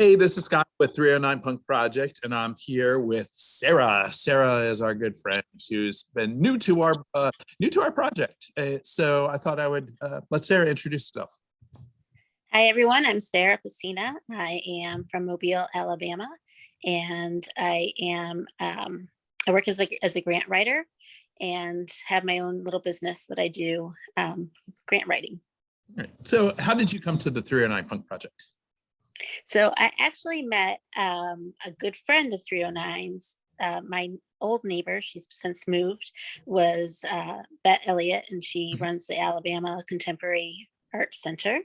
Hey, this is Scott with 309 Punk Project, and I'm here with Sarah. Sarah is our good friend who's been new to our project. So I thought I would let Sarah introduce herself. Hi, everyone. I'm Sarah Pacyna. I am from Mobile, Alabama, and I work as a grant writer and have my own little business that I do grant writing. All right. So how did you come to the 309 Punk Project? So I actually met a good friend of 309's. My old neighbor, she's since moved, was Bette Elliott, and she runs the Alabama Contemporary Art Center.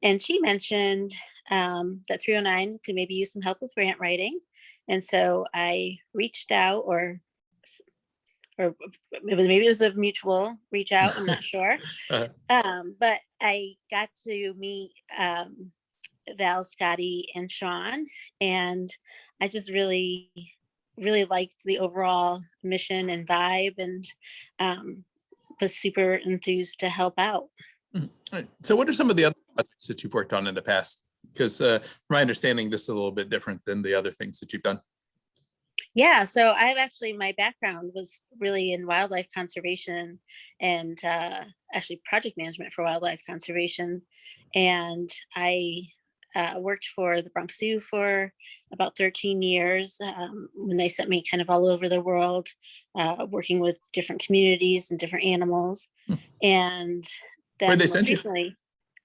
And she mentioned that 309 could maybe use some help with grant writing. And so I reached out, or maybe it was a mutual reach out, I'm not sure. But I got to meet Val, Scotty, and Sean, and I just really liked the overall mission and vibe, and was super enthused to help out. All right. So what are some of the other projects that you've worked on in the past? Because from my understanding, this is a little bit different than the other things that you've done. Yeah, so my background was really in wildlife conservation and actually project management for wildlife conservation. And I worked for the Bronx Zoo for about 13 years when they sent me kind of all over the world, working with different communities and different animals. And then Where'd they most send you? recently,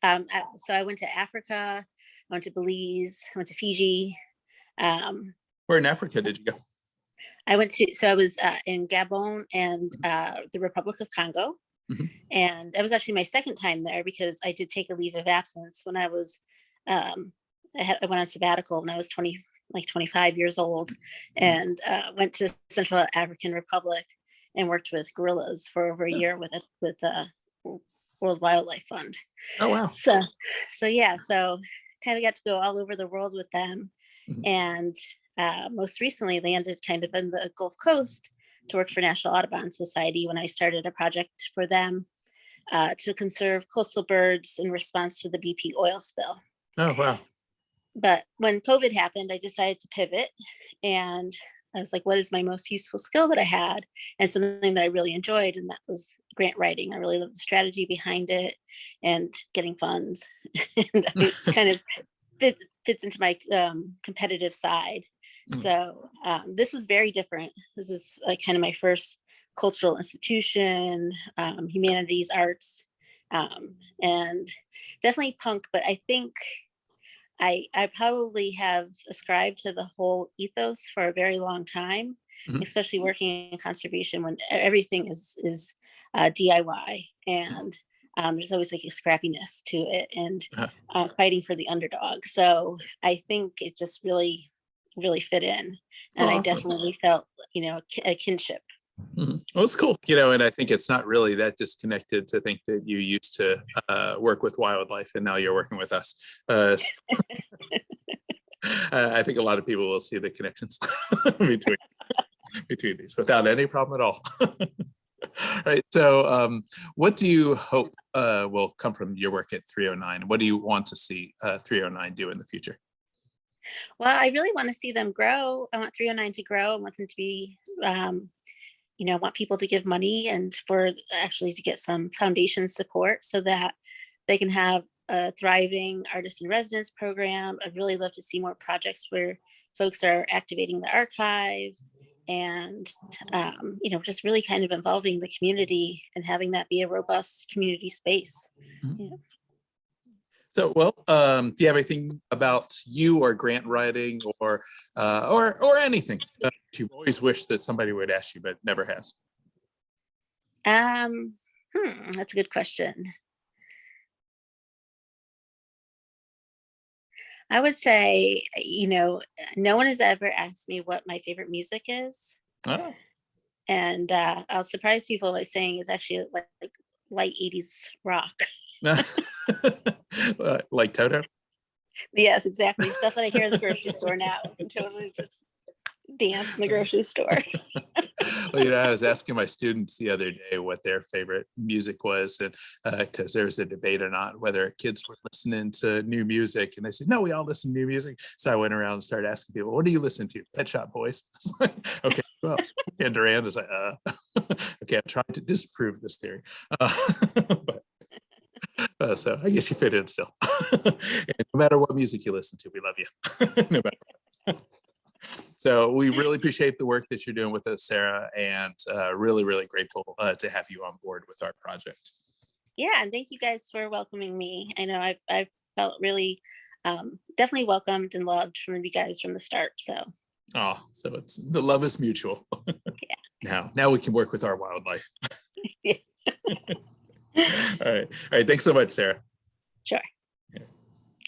so I went to Africa, I went to Belize, I went to Fiji. Where in Africa did you go? I was in Gabon and the Republic of Congo. And that was actually my second time there because I did take a leave of absence when I was, I went on sabbatical when I was 25 years old, and went to Central African Republic and worked with gorillas for over a year with World Wildlife Fund. Oh, wow. So kind of got to go all over the world with them. And most recently landed kind of in the Gulf Coast to work for National Audubon Society when I started a project for them to conserve coastal birds in response to the BP oil spill. Oh, wow. But when COVID happened, I decided to pivot, and I was like, what is my most useful skill that I had? And something that I really enjoyed, and that was grant writing. I really loved the strategy behind it and getting funds. And it's kind of fits into my competitive side. So this was very different. This is like kind of my first cultural institution, humanities, arts, and definitely punk. But I think I probably have ascribed to the whole ethos for a very long time, especially working in conservation when everything is DIY, and there's always like a scrappiness to it, and fighting for the underdog. So I think it just really fit in, and I definitely felt a kinship. Well, it's cool, and I think it's not really that disconnected to think that you used to work with wildlife and now you're working with us. I think a lot of people will see the connections between these without any problem at all. All right. So what do you hope will come from your work at 309? What do you want to see 309 do in the future? Well, I really want to see them grow. I want 309 to grow. I want them to be, I want people to give money and for actually to get some foundation support so that they can have a thriving artist in residence program. I'd really love to see more projects where folks are activating the archive and, just really kind of involving the community and having that be a robust community space. So, well, do you have anything about you or grant writing or anything that you've always wished that somebody would ask you but never has? That's a good question. I would say, no one has ever asked me what my favorite music is. Oh. And I'll surprise people by saying it's actually like light 80s rock. Like Toto? Yes, exactly. Stuff that I hear at the grocery store now. I can totally just dance in the grocery store. Well, you know, I was asking my students the other day what their favorite music was, and because there was a debate or not whether kids were listening to new music, and they said, no, we all listen to new music. So I went around and started asking people, what do you listen to? Pet Shop Boys. Okay, well, and Duran is like, okay, I'm trying to disprove this theory. So I guess you fit in still. And no matter what music you listen to, we love you. No matter what. So we really appreciate the work that you're doing with us, Sarah, and really, really grateful to have you on board with our project. Yeah, and thank you guys for welcoming me. I know I've felt really definitely welcomed and loved from you guys from the start. So So it's the love is mutual. yeah. Now we can work with our wildlife. Yeah. All right. Thanks so much, Sarah. Sure.